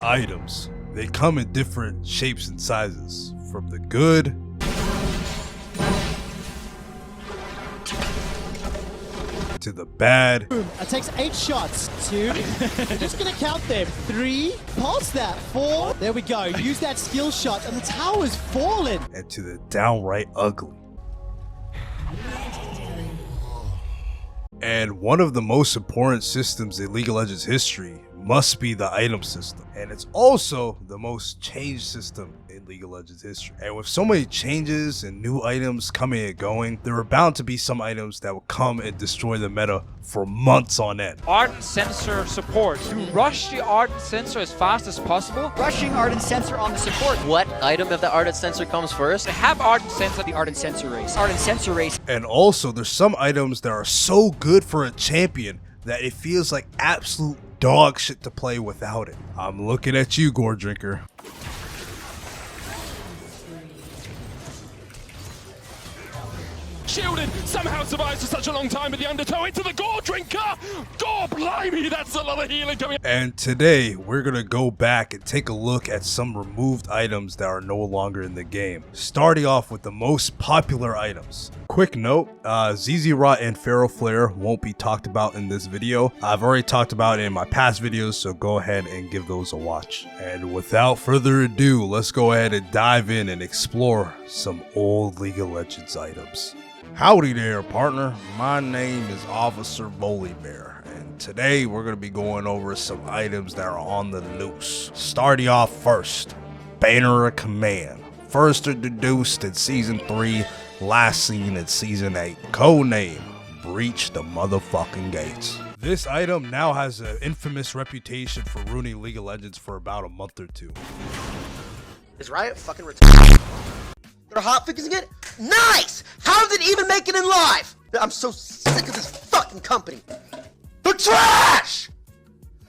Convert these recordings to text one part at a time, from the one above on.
items. They come in different shapes and sizes, from the good to the bad. Boom. It takes 8 shots. 2. We're just gonna count them. 3. Past that. 4. There we go. Use that skill shot, and the tower's fallen. And to the downright ugly. And one of the most important systems in League of Legends history must be the item system, and it's also the most changed system in League of Legends history. And with so many changes and new items coming and going, there were bound to be some items that would come and destroy the meta for months on end. Ardent Sensor support. To rush the Ardent Sensor as fast as possible. Rushing Ardent Sensor on the support. What item of the Ardent Sensor comes first? To have Ardent Sensor, The Ardent Sensor race. Ardent Sensor race. And also, there's some items that are so good for a champion that it feels like absolute dog shit to play without it. I'm looking at you, Gore Drinker. Shielded, somehow survives for such a long time with the undertow into the Gore Drinker! Gore blimey, that's a lot of healing coming. And today, we're gonna go back and take a look at some removed items that are no longer in the game. Starting off with the most popular items. Quick note, zz'rot and Pharaoh Flare won't be talked about in this video. I've already talked about it in my past videos, so go ahead and give those a watch. And without further ado, let's go ahead and dive in and explore some old League of Legends items. Howdy there, partner. My name is Officer Bully Bear, and today we're going to be going over some items that are on the loose. Starting off first, Banner of Command. First introduced in Season 3, last seen in Season 8. Codename, Breach the Motherfucking Gates. This item now has an infamous reputation for ruining League of Legends for about a month or two. Is Riot fucking retarded? They're hotfixing it? Nice! How did it even make it in live? I'm so sick of this fucking company. They're trash!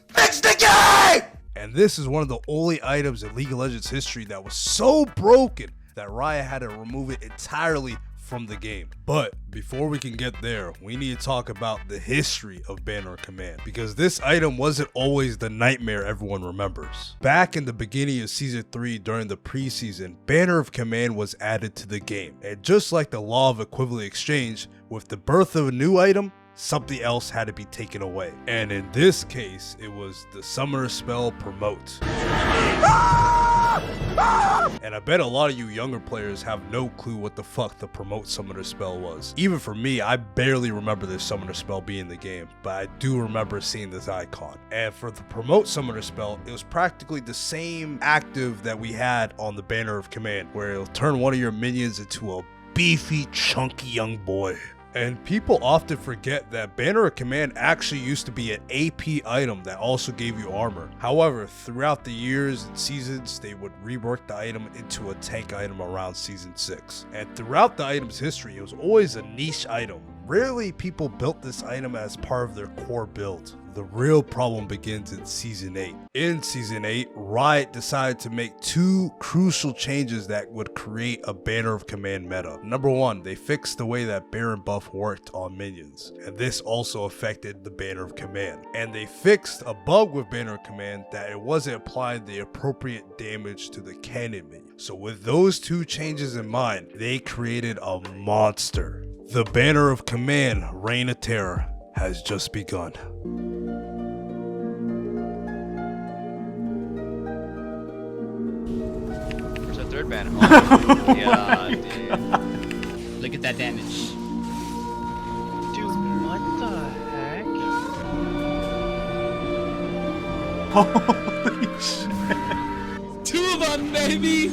Fix the game! And this is one of the only items in League of Legends history that was so broken that Riot had to remove it entirely from the game. But before we can get there, we need to talk about the history of Banner of Command, because this item wasn't always the nightmare everyone remembers. Back in the beginning of Season 3 during the preseason, Banner of Command was added to the game. And just like the law of equivalent exchange, with the birth of a new item, something else had to be taken away. And in this case, it was the Summoner Spell Promote. And I bet a lot of you younger players have no clue what the fuck the Promote Summoner Spell was. Even for me, I barely remember this Summoner Spell being in the game, but I do remember seeing this icon. And for the Promote Summoner Spell, it was practically the same active that we had on the Banner of Command, where it'll turn one of your minions into a beefy, chunky young boy. And people often forget that Banner of Command actually used to be an AP item that also gave you armor. However, throughout the years and seasons, they would rework the item into a tank item around Season 6. And throughout the item's history, it was always a niche item. Rarely people built this item as part of their core build. The real problem begins in Season 8. In Season 8, Riot decided to make 2 crucial changes that would create a Banner of Command meta. Number 1, they fixed the way that Baron buff worked on minions, and this also affected the Banner of Command. And they fixed a bug with Banner of Command that it wasn't applying the appropriate damage to the cannon minion. So with those 2 changes in mind, they created a monster. The Banner of Command Reign of Terror has just begun. Where's that third banner? Oh, yeah, dude. Look at that damage. Dude, what the heck? Holy shit. 2 of them, baby!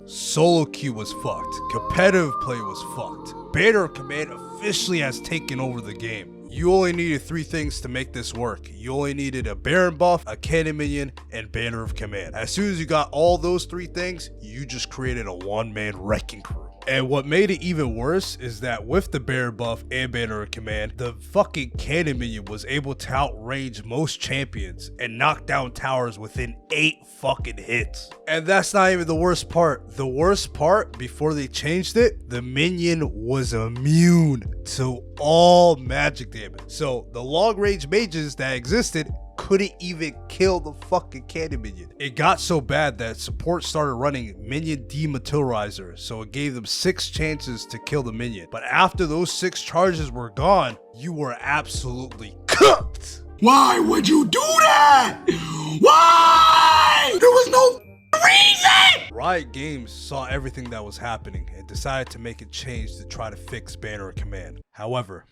Solo queue was fucked. Competitive play was fucked. Banner of Command officially has taken over the game. You only needed 3 things to make this work. You only needed a Baron buff, a cannon minion, and Banner of Command. As soon as you got all those 3 things, you just created a one-man wrecking crew. And what made it even worse is that with the Baron buff and Banner of Command, the fucking cannon minion was able to outrange most champions and knock down towers within 8 fucking hits. And that's not even the worst part. The worst part, before they changed it, the minion was immune to all magic damage. So the long range mages that existed couldn't even kill the fucking cannon minion. It got so bad that support started running minion dematerializer, so it gave them 6 chances to kill the minion. But after those 6 charges were gone, you were absolutely cooked. Why would you do that? Why? There was no reason! Riot Games saw everything that was happening and decided to make a change to try to fix Banner of Command. However,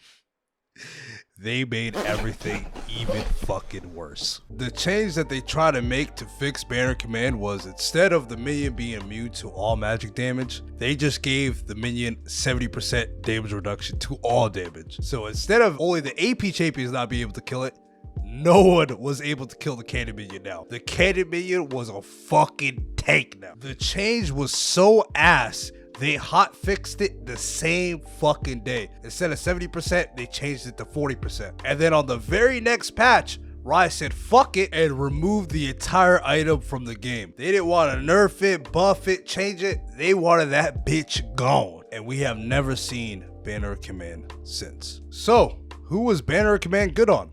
they made everything even fucking worse. The change that they tried to make to fix Banner Command was, instead of the minion being immune to all magic damage, they just gave the minion 70% damage reduction to all damage. So instead of only the AP champions not being able to kill it, no one was able to kill the cannon minion now. The cannon minion was a fucking tank now. The change was so ass, they hot fixed it the same fucking day. Instead of 70%, they changed it to 40%. And then on the very next patch, Riot said fuck it and removed the entire item from the game. They didn't want to nerf it, buff it, change it. They wanted that bitch gone. And we have never seen Banner of Command since. So, who was Banner of Command good on?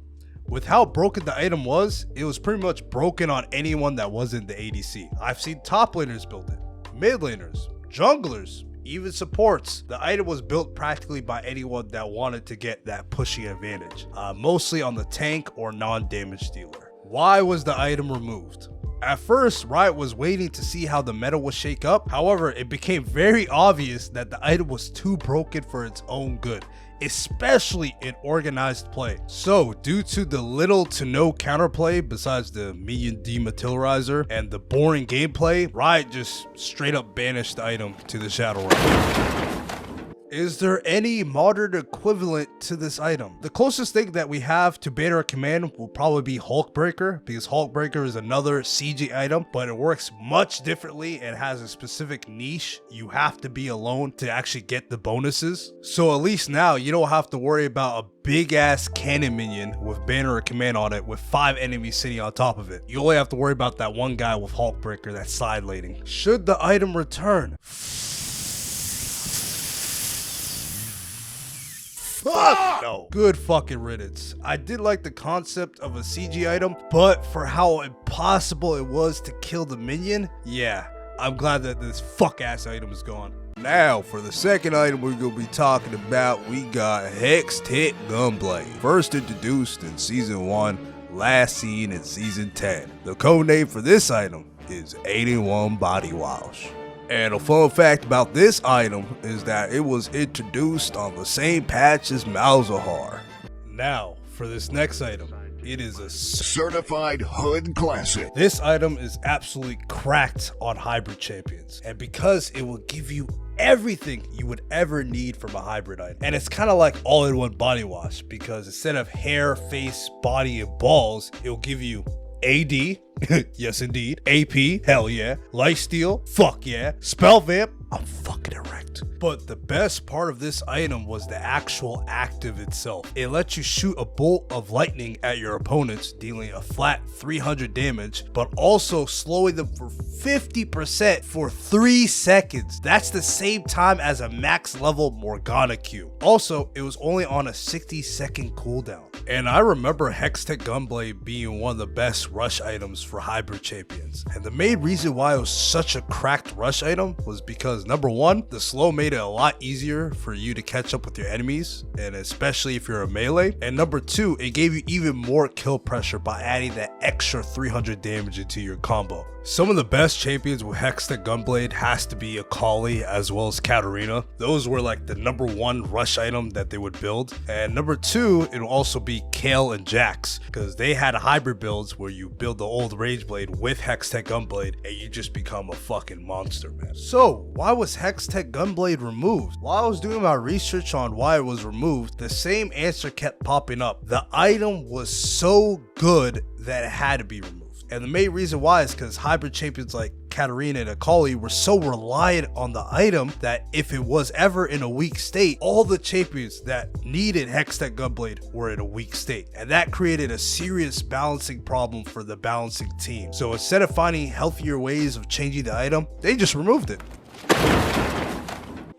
With how broken the item was, it was pretty much broken on anyone that wasn't the ADC. I've seen top laners build it, mid laners, junglers, even supports. The item was built practically by anyone that wanted to get that pushing advantage, mostly on the tank or non-damage dealer. Why was the item removed? At first, Riot was waiting to see how the meta would shake up. However, it became very obvious that the item was too broken for its own good, especially in organized play. So, due to the little to no counterplay besides the minion dematerializer and the boring gameplay, Riot just straight up banished the item to the Shadow Realm. Is there any modern equivalent to this item? The closest thing that we have to Banner of Command will probably be Hulkbreaker, because Hulkbreaker is another CG item, but it works much differently and has a specific niche. You have to be alone to actually get the bonuses. So at least now you don't have to worry about a big ass cannon minion with Banner of Command on it with 5 enemies sitting on top of it. You only have to worry about that one guy with Hulkbreaker that's side laning. Should the item return? Fuck no. Good fucking riddance. I did like the concept of a CG item, but for how impossible it was to kill the minion, yeah, I'm glad that this fuck ass item is gone. Now, for the second item we're going to be talking about, we got Hextech Gunblade. First introduced in Season 1, last seen in Season 10. The codename for this item is 81 Body Wash. And a fun fact about this item is that it was introduced on the same patch as Malzahar. Now, for this next item, it is a certified hood classic. This item is absolutely cracked on hybrid champions, and because it will give you everything you would ever need from a hybrid item. And it's kind of like all-in-one body wash, because instead of hair, face, body, and balls, it will give you AD, yes indeed, AP, hell yeah, lifesteal, fuck yeah, spell vamp, I'm fucking erect. But the best part of this item was the actual active itself. It lets you shoot a bolt of lightning at your opponents, dealing a flat 300 damage, but also slowing them for 50% for 3 seconds. That's the same time as a max level Morgana Q. Also, it was only on a 60-second cooldown. And I remember Hextech Gunblade being one of the best rush items for hybrid champions. And the main reason why it was such a cracked rush item was because, number one, the slow made it a lot easier for you to catch up with your enemies, and especially if you're a melee. And number two, it gave you even more kill pressure by adding that extra 300 damage into your combo. Some of the best champions with Hextech Gunblade has to be Akali as well as Katarina. Those were like the number one rush item that they would build. And number two, it'll also be Kale and Jax, because they had hybrid builds where you build the old Rage Blade with Hextech Gunblade and you just become a fucking monster, man. So why was Hextech Gunblade removed? While I was doing my research on why it was removed, the same answer kept popping up. The item was so good that it had to be removed. And the main reason why is because hybrid champions like Katarina and Akali were so reliant on the item that if it was ever in a weak state, all the champions that needed Hextech Gunblade were in a weak state. And that created a serious balancing problem for the balancing team. So instead of finding healthier ways of changing the item, they just removed it.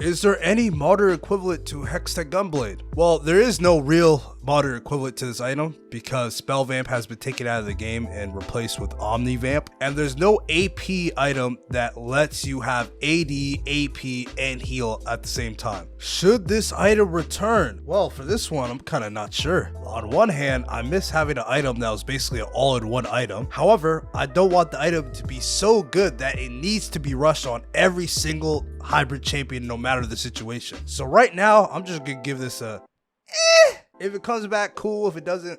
Is there any modern equivalent to Hextech Gunblade? Well, there is no real modern equivalent to this item because Spell Vamp has been taken out of the game and replaced with Omni Vamp, and there's no AP item that lets you have AD, AP, and heal at the same time. Should this item return? Well, for this one, I'm kind of not sure. On one hand, I miss having an item that was basically an all-in-one item. However, I don't want the item to be so good that it needs to be rushed on every single hybrid champion no matter the situation. So right now, I'm just gonna give this a If it comes back, cool. If it doesn't,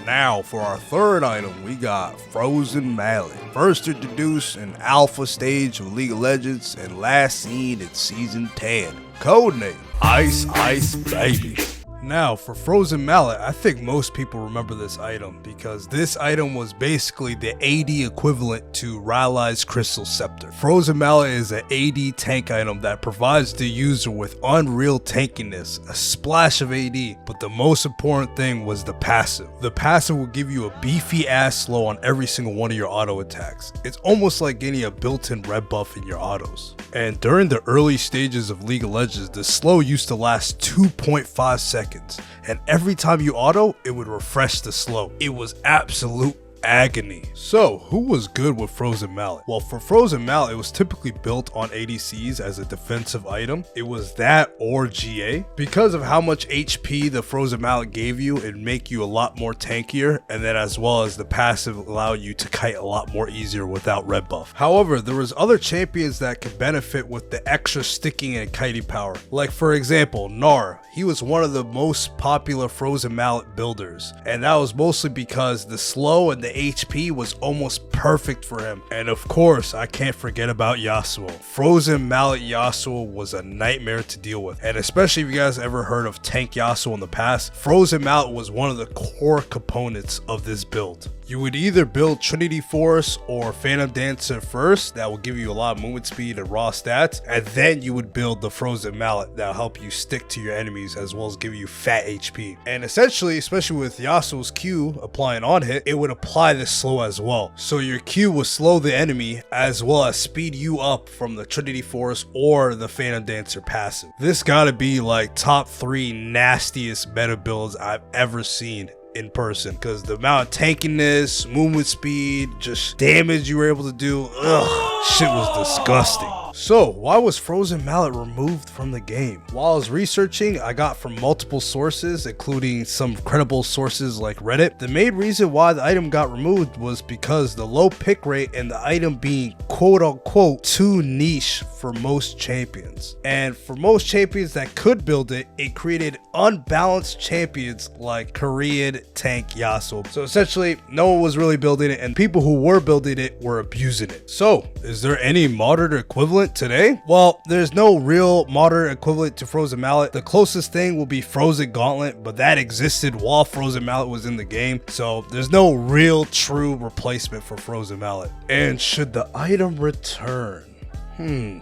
Now for our third item, we got Frozen Mallet. First introduced in alpha stage of League of Legends and last seen in season 10. Codename Ice Ice Baby. Now for Frozen Mallet, I think most people remember this item because this item was basically the AD equivalent to Rylai's Crystal Scepter. Frozen Mallet is an AD tank item that provides the user with unreal tankiness, a splash of AD, but the most important thing was the passive. The passive will give you a beefy ass slow on every single one of your auto attacks. It's almost like getting a built-in red buff in your autos. And during the early stages of League of Legends, the slow used to last 2.5 seconds. And every time you auto, it would refresh the slow. It was absolute agony. So who was good with Frozen Mallet? Well, for Frozen Mallet, it was typically built on ADCs as a defensive item. It was that or GA. Because of how much HP the Frozen Mallet gave you, it'd make you a lot more tankier, and then as well as the passive allowed you to kite a lot more easier without red buff. However, there was other champions that could benefit with the extra sticking and kiting power. Like for example, Gnar. He was one of the most popular Frozen Mallet builders, and that was mostly because the slow and the HP was almost perfect for him. And of course, I can't forget about Yasuo. Frozen Mallet Yasuo was a nightmare to deal with, and especially if you guys ever heard of Tank Yasuo in the past, Frozen Mallet was one of the core components of this build. You would either build Trinity Force or Phantom Dancer first, that will give you a lot of movement speed and raw stats, and then you would build the Frozen Mallet that will help you stick to your enemies as well as give you fat HP. And essentially, especially with Yasuo's Q applying on hit, it would apply this slow as well. So your Q will slow the enemy as well as speed you up from the Trinity Force or the Phantom Dancer passive. This gotta be like top 3 nastiest meta builds I've ever seen in person, because the amount of tankiness, movement speed, just damage you were able to do, shit was disgusting. So why was Frozen Mallet removed from the game? While I was researching, I got from multiple sources, including some credible sources like Reddit. The main reason why the item got removed was because the low pick rate and the item being quote unquote too niche for most champions. And for most champions that could build it, it created unbalanced champions like Korean tank Yasuo. So essentially, no one was really building it, and people who were building it were abusing it. So is there any modern equivalent today? Well, there's no real modern equivalent to Frozen Mallet. The closest thing will be Frozen Gauntlet, but that existed while Frozen Mallet was in the game, so there's no real true replacement for Frozen Mallet. And should the item return? To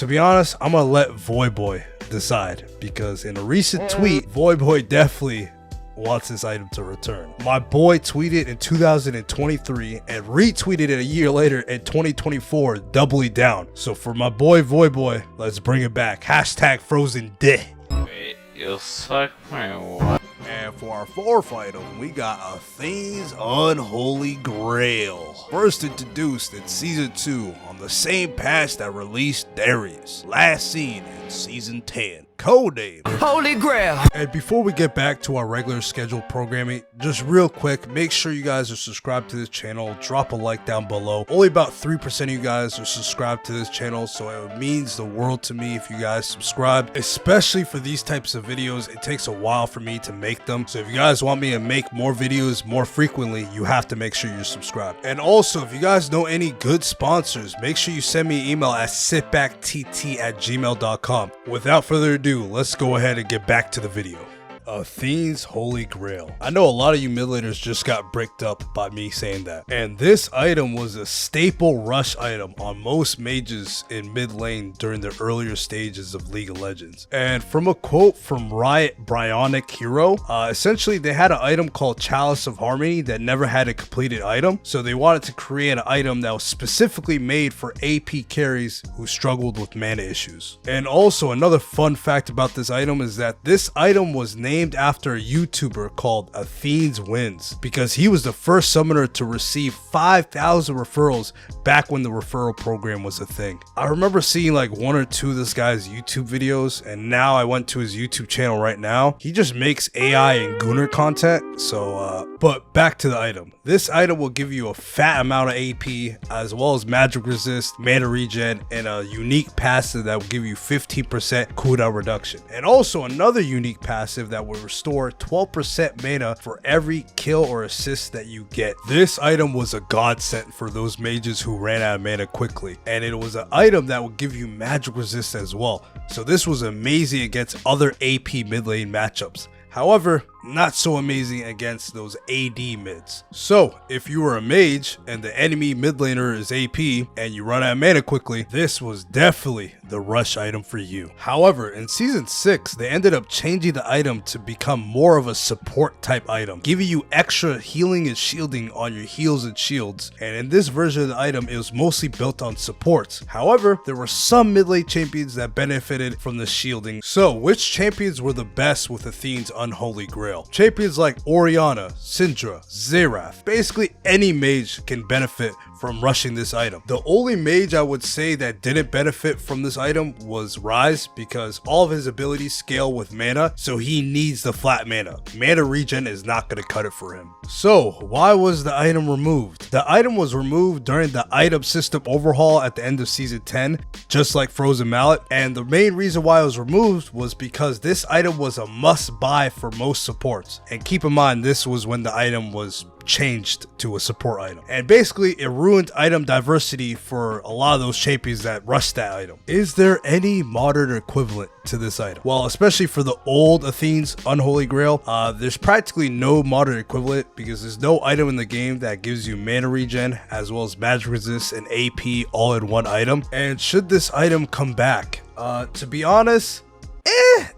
be honest, I'm gonna let Voyboy decide, because in a recent tweet, Voyboy definitely wants this item to return. My boy tweeted in 2023 and retweeted it a year later in 2024, doubly down. So for my boy Voyboy, let's bring it back. Hashtag Frozen Day. Wait, you suck my what? And for our fourth item, we got Athene's Unholy Grail. First introduced in Season 2 on the same patch that released Darius. Last seen in Season 10. Codename Holy Grail. And before we get back to our regular scheduled programming, just real quick, make sure you guys are subscribed to this channel. Drop a like down below. Only about 3% of you guys are subscribed to this channel, so it means the world to me if you guys subscribe. Especially for these types of videos, it takes a while for me to make them. So if you guys want me to make more videos more frequently, you have to make sure you're subscribed. And also, if you guys know any good sponsors, make sure you send me an email at sitbacktt@gmail.com. Without further ado, let's go ahead and get back to the video. Athene's Holy Grail. I know a lot of you mid laners just got bricked up by me saying that. And this item was a staple rush item on most mages in mid lane during the earlier stages of League of Legends. And from a quote from Riot Bionic Hero, essentially they had an item called Chalice of Harmony that never had a completed item. So they wanted to create an item that was specifically made for AP carries who struggled with mana issues. And also another fun fact about this item is that this item was named named after a YouTuber called Athene's Wins because he was the first summoner to receive 5,000 referrals back when the referral program was a thing. I remember seeing like 1 or 2 of this guy's YouTube videos, and now I went to his YouTube channel right now. He just makes AI and Gunner content. So, but back to the item. This item will give you a fat amount of AP as well as magic resist, mana regen, and a unique passive that will give you 15% cooldown reduction. And also another unique passive that will restore 12% mana for every kill or assist that you get. This item was a godsend for those mages who ran out of mana quickly, and it was an item that would give you magic resist as well. So this was amazing against other AP mid lane matchups. However, not so amazing against those AD mids. So if you were a mage and the enemy mid laner is AP and you run out of mana quickly, this was definitely the rush item for you. However, in season 6, they ended up changing the item to become more of a support type item, giving you extra healing and shielding on your heals and shields. And in this version of the item, it was mostly built on supports. However, there were some mid lane champions that benefited from the shielding. So which champions were the best with Athene's Unholy Grail? Champions like Orianna, Syndra, zz'rot, basically any mage can benefit from rushing this item. The only mage I would say that didn't benefit from this item was Ryze, because all of his abilities scale with mana, so he needs the flat mana. Mana regen is not going to cut it for him. So why was the item removed? The item was removed during the item system overhaul at the end of season 10, just like Frozen Mallet, and the main reason why it was removed was because this item was a must buy for most supports. And keep in mind, this was when the item was changed to a support item, and basically it ruined item diversity for a lot of those champions that rushed that item. Is there any modern equivalent to this item? Well, especially for the old Athene's Unholy Grail, there's practically no modern equivalent because there's no item in the game that gives you mana regen as well as magic resist and AP all in one item. And should this item come back? To be honest,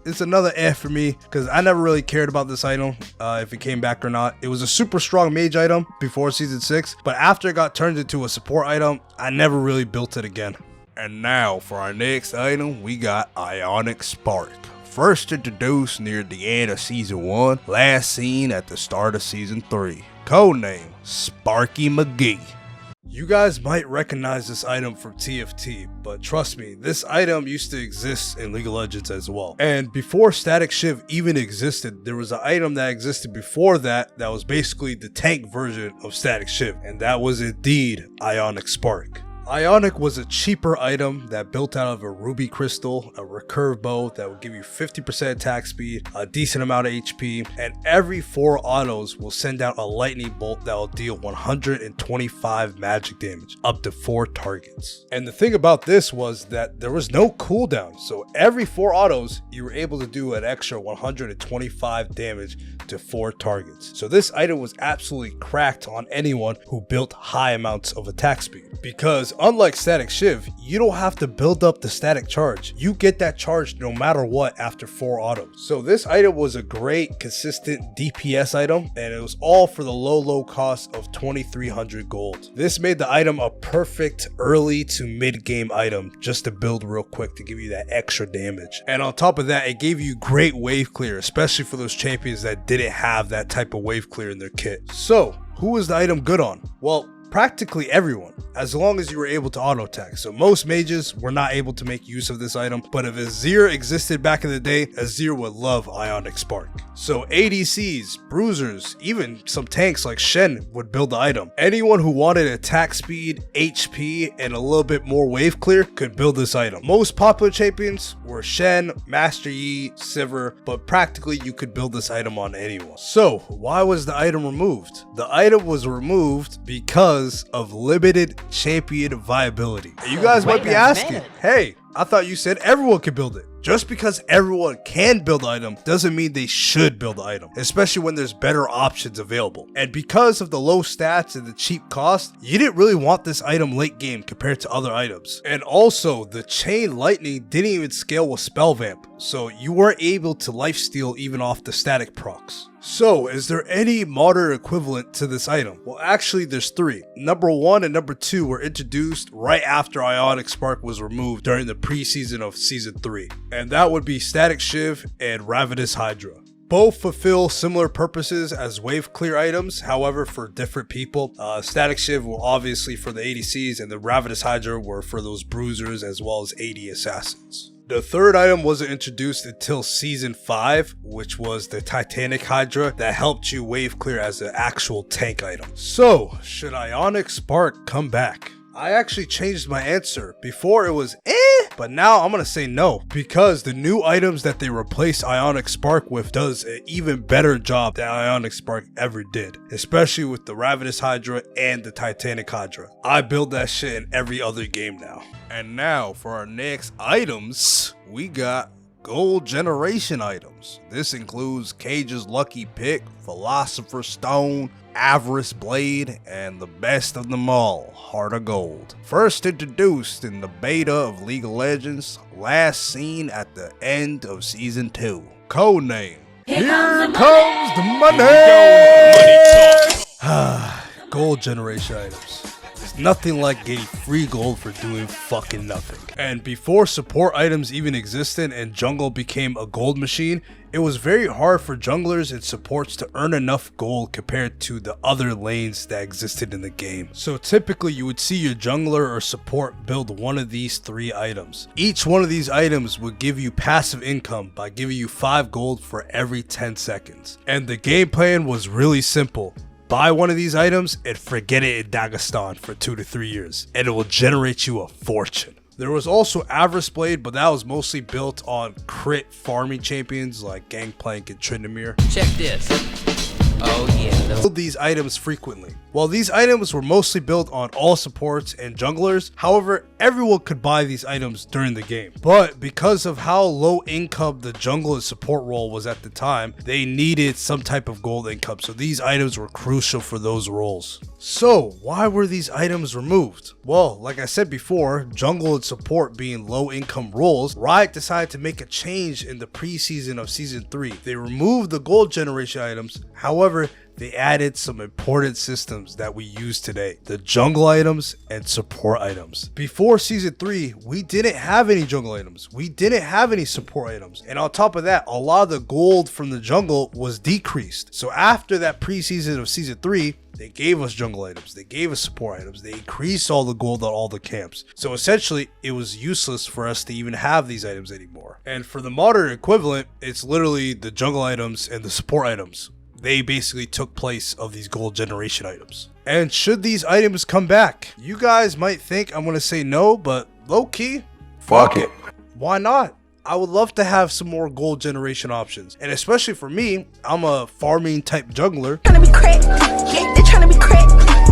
it's another for me because I never really cared about this item if it came back or not. It was a super strong mage item before season 6, but after it got turned into a support item, I never really built it again. And now for our next item, we got Ionic Spark. First introduced near the end of season 1, last seen at the start of season 3. Codename Sparky McGee. You guys might recognize this item from TFT, but trust me, this item used to exist in League of Legends as well. And before Static Shiv even existed, there was an item that existed before that was basically the tank version of Static Shiv, and that was indeed Ionic Spark. Ionic was a cheaper item that built out of a ruby crystal, a recurve bow that will give you 50% attack speed, a decent amount of HP, and every 4 autos will send out a lightning bolt that will deal 125 magic damage, up to 4 targets. And the thing about this was that there was no cooldown, so every 4 autos, you were able to do an extra 125 damage to 4 targets. So this item was absolutely cracked on anyone who built high amounts of attack speed, because unlike Static Shiv, you don't have to build up the static charge. You get that charge no matter what after 4 autos. So this item was a great consistent DPS item, and it was all for the low cost of 2,300 gold. This made the item a perfect early to mid game item just to build real quick to give you that extra damage. And on top of that, it gave you great wave clear, especially for those champions that didn't have that type of wave clear in their kit. So who was the item good on? Well, practically everyone, as long as you were able to auto attack. So most mages were not able to make use of this item, but if Azir existed back in the day, Azir would love Ionic Spark. So ADCs, bruisers, even some tanks like Shen would build the item. Anyone who wanted attack speed, HP, and a little bit more wave clear could build this item. Most popular champions were Shen, Master Yi, Sivir, but practically you could build this item on anyone. So why was the item removed? The item was removed because of limited champion viability. And you guys might be asking, hey, I thought you said everyone could build it. Just because everyone can build the item doesn't mean they should build the item, especially when there's better options available. And because of the low stats and the cheap cost, you didn't really want this item late game compared to other items. And also, the chain lightning didn't even scale with spell vamp, so you weren't able to lifesteal even off the static procs. So, is there any modern equivalent to this item? Well, actually there's 3. Number 1 and number 2 were introduced right after Ionic Spark was removed during the preseason of season 3. And that would be Static Shiv and Ravenous Hydra. Both fulfill similar purposes as wave clear items, however for different people. Static Shiv were obviously for the ADCs, and the Ravenous Hydra were for those bruisers as well as AD assassins. The third item wasn't introduced until Season 5, which was the Titanic Hydra that helped you wave clear as an actual tank item. So, should Ionic Spark come back? I actually changed my answer. Before it was but now I'm gonna say no, because the new items that they replaced Ionic Spark with does an even better job than Ionic Spark ever did, especially with the Ravenous Hydra and the Titanic Hydra. I build that shit in every other game now. And now for our next items, we got gold generation items. This includes Cage's Lucky Pick, Philosopher's Stone, Avarice Blade, and the best of them all, Heart of Gold. First introduced in the beta of League of Legends, last seen at the end of Season 2. Codename, Here Comes the Money! Gold generation items. There's nothing like getting free gold for doing fucking nothing. And before support items even existed and jungle became a gold machine, it was very hard for junglers and supports to earn enough gold compared to the other lanes that existed in the game. So typically you would see your jungler or support build one of these 3 items. Each one of these items would give you passive income by giving you 5 gold for every 10 seconds. And the game plan was really simple. Buy one of these items and forget it in Dagestan for 2 to 3 years, and it will generate you a fortune. There was also Avarice Blade, but that was mostly built on crit farming champions like Gangplank and Tryndamere. Check this. Oh yeah. Build these items frequently. While these items were mostly built on all supports and junglers, however, everyone could buy these items during the game. But because of how low income the jungle and support role was at the time, they needed some type of gold income, so these items were crucial for those roles. So why were these items removed? Well, like I said before, jungle and support being low income roles, Riot decided to make a change in the preseason of Season 3. They removed the gold generation items, however, they added some important systems that we use today, the jungle items and support items. Before Season 3, we didn't have any jungle items, we didn't have any support items, and on top of that, a lot of the gold from the jungle was decreased. So after that preseason of Season 3, they gave us jungle items, they gave us support items, they increased all the gold on all the camps. So essentially, it was useless for us to even have these items anymore. And for the modern equivalent, it's literally the jungle items and the support items. They basically took place of these gold generation items. And should these items come back? You guys might think I'm gonna say no, but low-key, Fuck it. why not? I would love to have some more gold generation options. And especially for me, I'm a farming type jungler. Trying to be crack, yeah, they trying to be crack,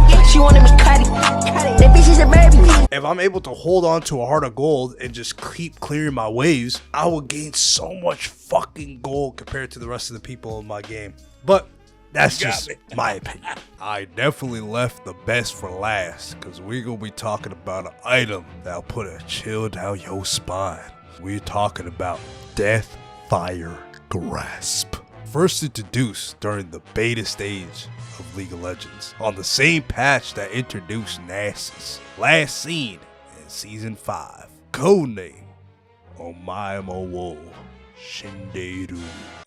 yeah, she wanted me cut it, that bitch is a baby. If I'm able to hold on to a heart of gold and just keep clearing my waves, I will gain so much fucking gold compared to the rest of the people in my game. But that's just my opinion. I definitely left the best for last, because we're gonna be talking about an item that'll put a chill down your spine. We're talking about Deathfire Grasp. First introduced during the beta stage of League of Legends, on the same patch that introduced Nasus. Last seen in Season 5. Codename Omaimowo Shinderu.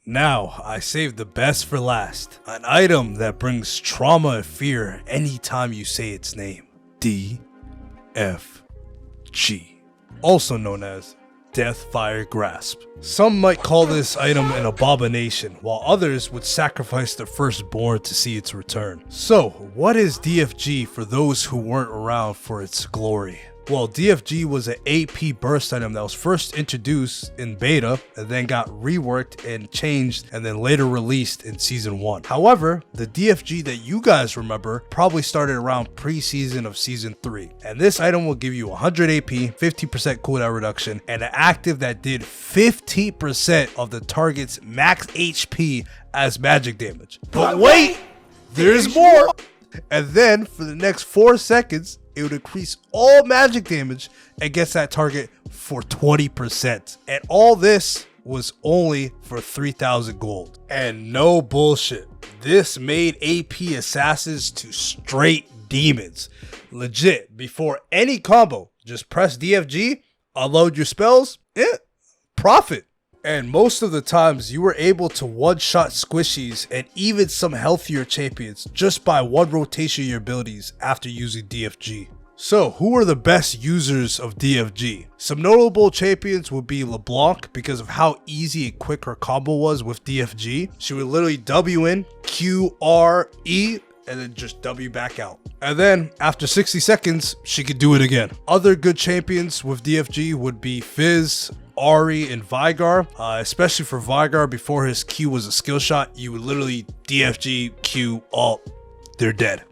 Now, I saved the best for last. An item that brings trauma and fear anytime you say its name. DFG. Also known as Deathfire Grasp. Some might call this item an abomination, while others would sacrifice their firstborn to see its return. So, what is DFG for those who weren't around for its glory? Well, DFG was an AP burst item that was first introduced in beta and then got reworked and changed and then later released in Season 1. However, the DFG that you guys remember probably started around pre-season of Season 3. And this item will give you 100 AP, 50% cooldown reduction, and an active that did 15% of the target's max HP as magic damage. But wait, there's more! And then for the next 4 seconds, it would increase all magic damage against that target for 20%. And all this was only for 3,000 gold. And no bullshit, this made AP assassins to straight demons. Legit, before any combo, just press DFG, unload your spells, profit. And most of the times you were able to one-shot squishies and even some healthier champions just by one rotation of your abilities after using DFG. So, who are the best users of DFG? Some notable champions would be LeBlanc because of how easy and quick her combo was with DFG. She would literally W in, Q, R, E, and then just W back out. And then, after 60 seconds, she could do it again. Other good champions with DFG would be Fizz, Ahri, and Vigar. Especially for Vigar, before his Q was a skill shot, you would literally DFG, Q, ult, they're dead.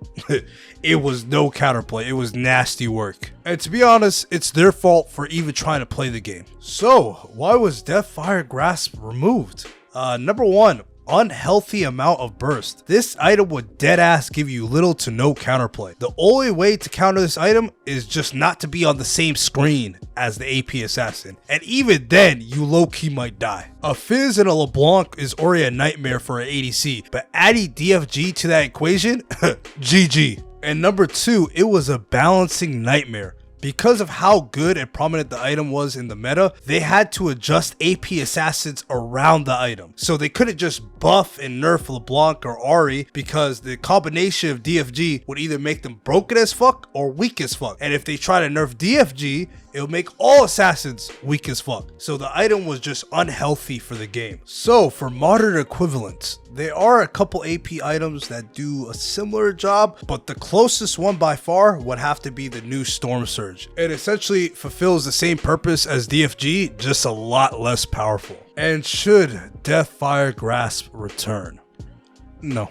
It was no counterplay. It was nasty work. And to be honest, it's their fault for even trying to play the game. So, why was Deathfire Grasp removed? Number one, unhealthy amount of burst. This item would deadass give you little to no counterplay. The only way to counter this item is just not to be on the same screen as the AP assassin, and even then you low-key might die. A Fizz and a LeBlanc is already a nightmare for an ADC, but adding DFG to that equation, GG. And number two, it was a balancing nightmare. Because of how good and prominent the item was in the meta, they had to adjust AP assassins around the item. So they couldn't just buff and nerf LeBlanc or Ahri because the combination of DFG would either make them broken as fuck or weak as fuck. And if they try to nerf DFG, it would make all assassins weak as fuck. So the item was just unhealthy for the game. So for modern equivalents, there are a couple AP items that do a similar job, but the closest one by far would have to be the new Storm Surge. It essentially fulfills the same purpose as DFG, just a lot less powerful. And should Deathfire Grasp return? No.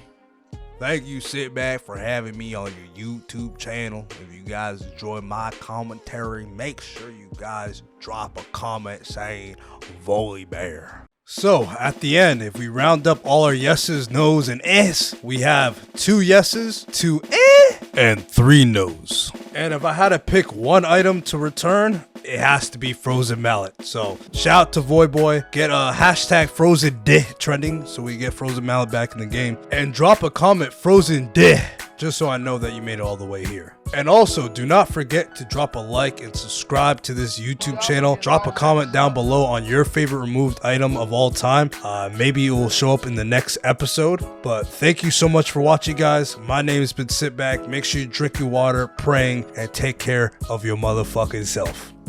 Thank you, Sitback, for having me on your YouTube channel. If you guys enjoy my commentary, make sure you guys drop a comment saying Volley Bear. So, at the end, if we round up all our yeses, nos, and ehs, we have 2 yeses, 2 and 3 nos. And if I had to pick one item to return, it has to be Frozen Mallet. So, shout out to Voyboy, get a hashtag Frozen Deh trending so we get Frozen Mallet back in the game. And drop a comment Frozen Deh, just so I know that you made it all the way here. And also, do not forget to drop a like and subscribe to this YouTube channel. Drop a comment down below on your favorite removed item of all time. Maybe it will show up in the next episode. But thank you so much for watching, guys. My name has been Sitback. Make sure you drink your water, praying, and take care of your motherfucking self.